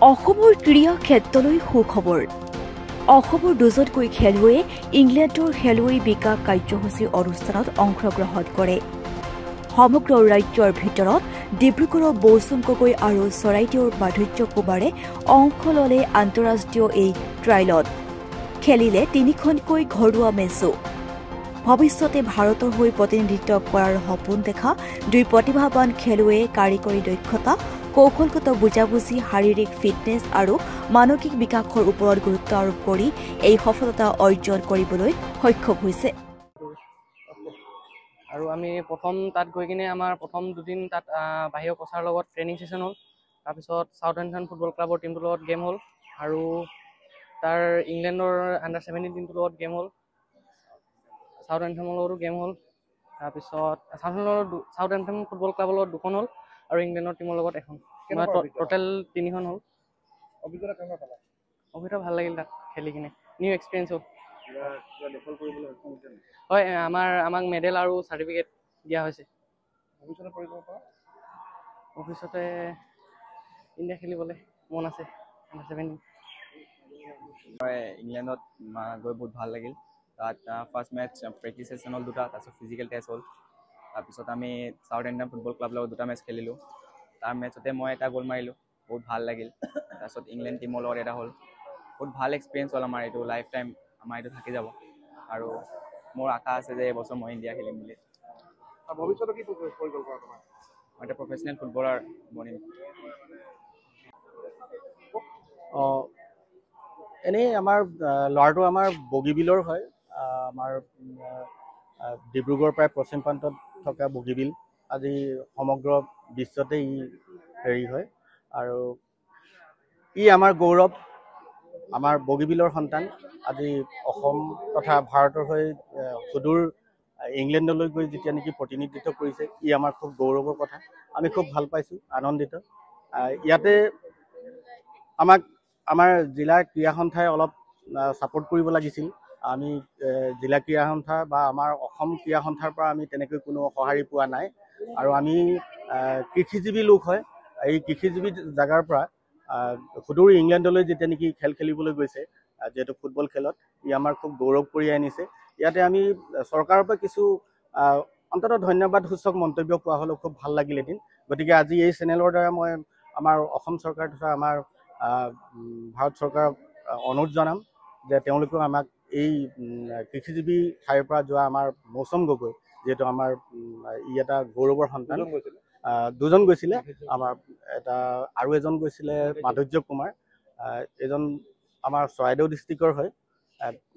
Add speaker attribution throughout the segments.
Speaker 1: অসমৰ ক্ৰীড়া ক্ষেত্ৰলৈ সুখবৰ অসমৰ দুজনকৈ খেলুৱৈয়ে ইংলেণ্ডৰ খেলুৱৈ বিকাশ কাৰ্যসূচীৰ অনুষ্ঠানত অংশগ্ৰহণ কৰে সমগ্ৰ ৰাজ্যৰ ভিতৰত ডিব্ৰুগড়ৰ বৌচুম গগৈ আৰু চৰাইদেউৰ মাধুৰ্য কুমাৰে অংশ ললে আন্তঃৰাষ্ট্ৰীয় এই ট্ৰায়েলত খেলিলে তিনিখনকৈ ঘৰুৱা মেচো ভৱিষ্যতে ভাৰতৰ হৈ প্ৰতিনিধিত্ব কৰাৰ সপোন দেখা দুই প্ৰতিভাৱান খেলুৱৈয়ে কাৰিকৰী দক্ষতা কৌশলগত বুজাবুজি শাৰীৰিক ফিটনেছ আৰু মানসিক বিকাশৰ ওপৰত গুৰুত্ব আৰোপ কৰি এই সফলতা অৰ্জন কৰিবলৈ সক্ষম হৈছে
Speaker 2: আৰু আমি প্ৰথম তাত গৈ কিনে আমাৰ প্ৰথম দুদিন তাত বাহিৰৰ কোচাৰ লগত ট্ৰেইনিং ছেছন হ'ল তাৰপিছত সাউথহেম্পটন ফুটবল ক্লাবৰ টিমটোৰ লগত গেম হ'ল আৰু তাৰ ইংলেণ্ডৰ আণ্ডাৰ 17 টিমটোৰ লগত গেম হ'ল সাউথহেম্পটনৰ লগতো গেম হ'ল তাৰপিছত সাউথহেম্পটন ফুটবল ক্লাবৰ লগত দুখন হ'ল আৰু ইংলেণ্ডৰ টিমৰ লগত এখন টোটেল 3খন হ'ল অভিজ্ঞতা ভাল লাগিল তাত খেলি কিনে নিউ এক্সপিৰিয়েঞ্চ হ'ল হয় আমাক মেডেল আৰু চাৰ্টিফিকেট দিয়া হৈছে ভৱিষ্যতে ইণ্ডিয়া খেলিবলৈ মন আছে
Speaker 3: ইংলেণ্ডত গৈ বহুত ভাল লাগিল তাত ফাৰ্ষ্ট মেটচ প্ৰেক্টিচ ছেছন হ'ল দুটা তাৰপিছত ফিজিকেল টেষ্ট হ'ল তাৰপিছত আমি সাউথহেম্পটন ফুটবল ক্লাবৰ লগত দুটা মেচ খেলিলোঁ তাৰ মেচতে মই এটা গ'ল মাৰিলোঁ বহুত ভাল লাগিল তাৰপিছত ইংলেণ্ড টিমৰ লগত এটা হ'ল বহুত ভাল এক্সপিৰিয়েঞ্চ হ'ল আমাৰ এইটো লাইফ টাইম আমাৰ এইটো থাকি যাব আৰু মোৰ আশা আছে যে এইবছৰ মই ইণ্ডিয়া খেলিম বুলি
Speaker 4: ভৱিষ্যতে কি পৰিকল্পনা তোমাৰ
Speaker 3: মই এটা প্ৰফেচনেল ফুটবলাৰ বনিম
Speaker 4: এনেই আমাৰ ল'ৰাটো আমাৰ বগীবিলৰ হয় আমাৰ ডিব্ৰুগড়ৰ প্ৰায় পশ্চিম প্ৰান্তত থকা বগীবিল আজি সমগ্ৰ বিশ্বতে ই হেৰি হয় আৰু ই আমাৰ গৌৰৱ আমাৰ বগীবিলৰ সন্তান আজি অসম তথা ভাৰতৰ হৈ সুদূৰ ইংলেণ্ডলৈ গৈ যেতিয়া নেকি প্ৰতিনিধিত্ব কৰিছে ই আমাৰ খুব গৌৰৱৰ কথা আমি খুব ভাল পাইছোঁ আনন্দিত ইয়াতে আমাক আমাৰ জিলা ক্ৰীড়া সন্থাই অলপ ছাপোৰ্ট কৰিব লাগিছিল আমি জিলা ক্ৰীড়া সন্থা বা আমাৰ অসম ক্ৰীড়া সন্থাৰ পৰা আমি তেনেকৈ কোনো সঁহাৰি পোৱা নাই আৰু আমি কৃষিজীৱী লোক হয় এই কৃষিজীৱী জেগাৰ পৰা সুদূৰ ইংলেণ্ডলৈ যেতিয়া নেকি খেল খেলিবলৈ গৈছে যিহেতু ফুটবল খেলত ই আমাৰ খুব গৌৰৱ কৰি আনিছে ইয়াতে আমি চৰকাৰৰ পৰা কিছু অন্ততঃ ধন্যবাদ সূচক মন্তব্য পোৱা হ'লেও খুব ভাল লাগিল এদিন গতিকে আজি এই চেনেলৰ দ্বাৰা মই আমাৰ অসম চৰকাৰ তথা আমাৰ ভাৰত চৰকাৰক অনুৰোধ জনাম যে তেওঁলোকেও আমাক এই কৃষিজীৱী ঠাইৰ পৰা যোৱা আমাৰ মৌচুম গগৈ যিহেতু আমাৰ ই এটা গৌৰৱৰ সন্তান দুজন গৈছিলে আমাৰ এটা আৰু এজন গৈছিলে মাধুৰ্য কুমাৰ এজন আমাৰ চৰাইদেউ ডিষ্ট্ৰিক্টৰ হয়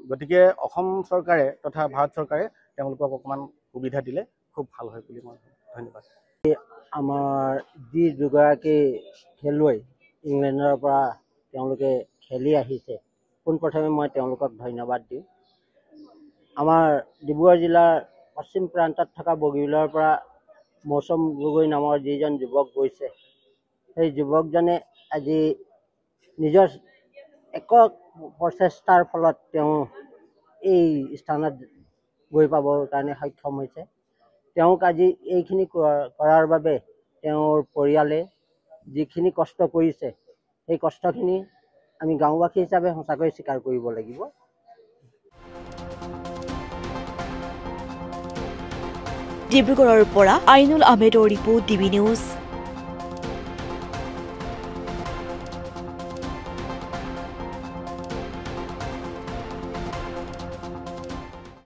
Speaker 4: গতিকে অসম চৰকাৰে তথা ভাৰত চৰকাৰে তেওঁলোকক অকণমান সুবিধা দিলে খুব ভাল হয় বুলি মই ধন্যবাদ
Speaker 5: আমাৰ যি দুগৰাকী খেলুৱৈ ইংলেণ্ডৰ পৰা তেওঁলোকে খেলি আহিছে পোনপ্ৰথমে মই তেওঁলোকক ধন্যবাদ দিওঁ আমাৰ ডিব্ৰুগড় জিলাৰ পশ্চিম প্ৰান্তত থকা বগীবিলৰ পৰা মৌচুম গগৈ নামৰ যিজন যুৱক গৈছে সেই যুৱকজনে আজি নিজৰ একক প্ৰচেষ্টাৰ ফলত তেওঁ এই স্থানত গৈ পাবৰ কাৰণে সক্ষম হৈছে তেওঁক আজি এইখিনি কৰাৰ বাবে তেওঁৰ পৰিয়ালে যিখিনি কষ্ট কৰিছে সেই কষ্টখিনি আমি গাঁওবাসী হিচাপে সঁচাকৈ স্বীকাৰ কৰিব লাগিব
Speaker 1: ডিব্ৰুগড়ৰ পৰা আইনুল আহমেদৰ ৰিপৰ্ট ডিবি নিউজ